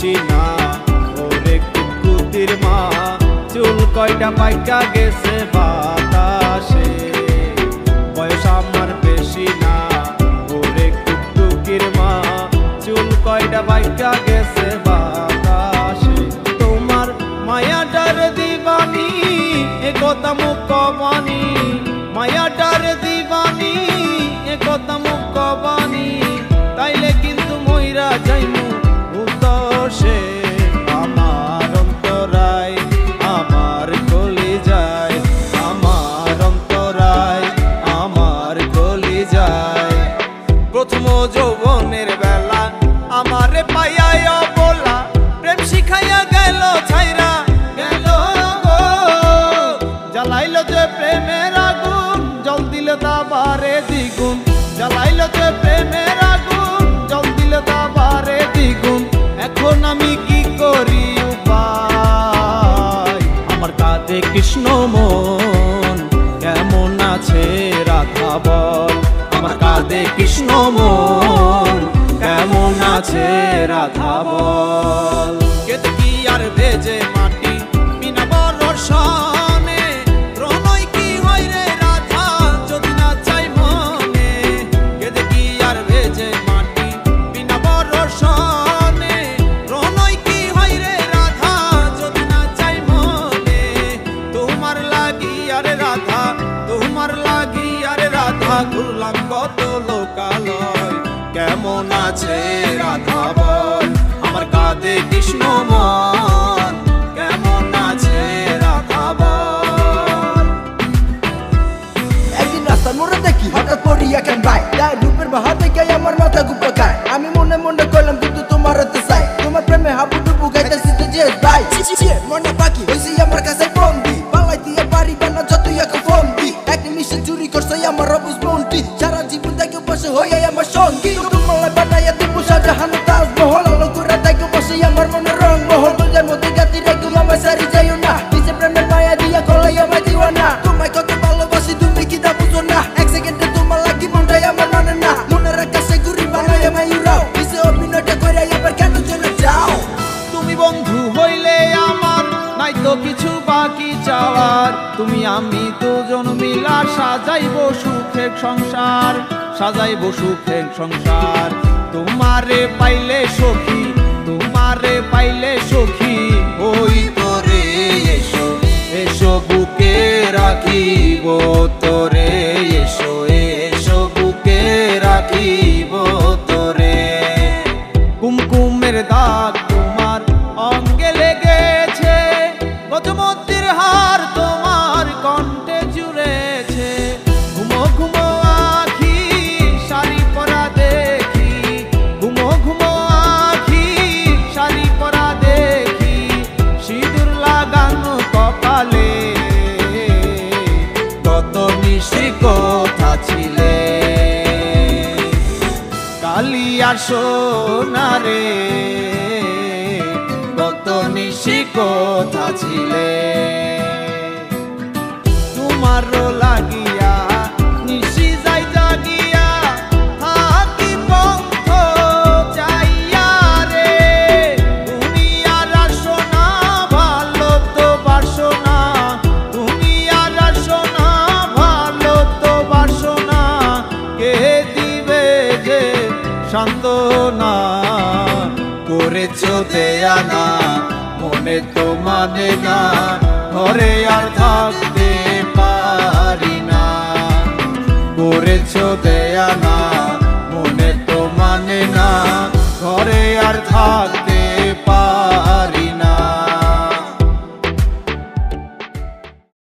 বেশি না, ওরে কুকুতির মা চুল কয়টা পাইকা গেছে বাতাসে। বয়স আমার বেশি না, ওরে কুকুতির মা চুল কয়টা পাইকা গেছে বাতাসে। তোমার মায়াটার দিবানি এ কথা মুখ বাণী, মায়াটার দিবানি এ কথা মুখ বাণী, তাইলে কিন্তু মইরা যাইমু উদ্দেশ্যে। আমার অন্তরায় আমার কলিজায়, আমার অন্তরায় আমার কলিজায়। প্রথম যৌবনের বেলা আমারে পাইয়া বলা, প্রেম শিখাইয়া গেল ছাইরা গেল গো। জ্বালাইল যে প্রেমের আগুন, জল দিলে তা বারে দ্বিগুণ। জ্বালাইল যে প্রেমের আগুন, জল দিলে তা বারে দ্বিগুণ। এখন আমি কি করি উপায়? আমার কাঁধে কৃষ্ণ মন কেমন আছে রাধা বল। আমার কাঁধে কৃষ্ণ মন কেমন আছে রাধা বল। কেতে কি আর ভেজে মাটি বিনা বর্ষণে, প্রণয় কি হয় রে রাধা যদি না চাই মনে। কেতে কি আর ভেজে মাটি বিনা বর্ষণে, প্রণয় কি হয় রে রাধা যদি না চাই মনে। তোমার লাগি আরে রাধা, তোমার লাগি আরে রাধা, ঘুরলাম কত লোকালয়। কেমন আছে রাধা বল, আমার কাঁধে কৃষ্ণ মন কেমন আছে রাধা বল। একদিন রাস্তার মোড়ে দেখি হঠাৎ পড়িয়া কেন ভাই, তার রূপের বাহার দেখে আমার মাথা গুপ্ত খায়। আমি মনে মনে কইলাম কিন্তু তোমার হতে চাই, তোমার প্রেমে হাবু ডুবু গাইতেছি তো যে ভাই। মনে পাখি হইছি আমার কাছে বন্দি, পালাই দিয়ে পারিবে না যতই এখন ফোন দি। এক নিমিষে চুরি করছে আমার অবুজ মনটি, সারা জীবন দেখে বসে হইয়া আমার সঙ্গী। তোমার বানাইয়া দিব শাহজাহান তাজমহল, আলো করে দেখে বসে আমার মনে রং মহল। তোদের মধ্যে গাতি রেখে আমার সারি যাইও না, নিজে প্রেমের মায়া দিয়া গলাই আমার দিওয়ানা। তোমায় কত ভালোবাসি তুমি কি তা বুঝো না, এক সেকেন্ডে তোমার লাগি মনটাই আমার মানে না। মনের আকাশে ঘুরি বানাই আমায় উড়াও, নিজে অভিনয়টা করে আবার কেন চলে যাও। তুমি বন্ধু হইলে আমার নাই তো কিছু বাকি চাওয়ার। তুমি আমি দুজন মিলা সাজাইব সুখের সংসার, সাজাইব সুখের সংসার। তোমারে পাইলে সখী, তোমারে পাইলে সখী, ওই তোরে এসো এসো বুকে রাখিব তোরে, এসো এসো বুকে রাখিব তোরে। কুমকুমের দাগ তোমার অঙ্গে লেগেছে, গজমতির হার তোমার কণ্ঠে জুড়েছে। ঘুমো ঘুমো আখি শাড়ি পরা দেখি, ঘুমো ঘুমো আখি শাড়ি পরা দেখি। সিঁদুর লাগানো কপালে কত নিশি কথা ছিলে, কালিয়া সোনারে কত নিশি কথা ছিলে। তোমারও লাগিয়া নিশি যাই জাগিয়া, থাকি পঙ্খ চাইয়া রে। তুমি আর আসো না ভালো তো বাসো না, তুমি আর আসো না ভালো তো বাসো না। কে দিবে যে সান্ত্বনা, করেছো দেয়ানা মনে তো মানে না। ঘরে আর থাকতে পারি না, করেছো দেয়ানা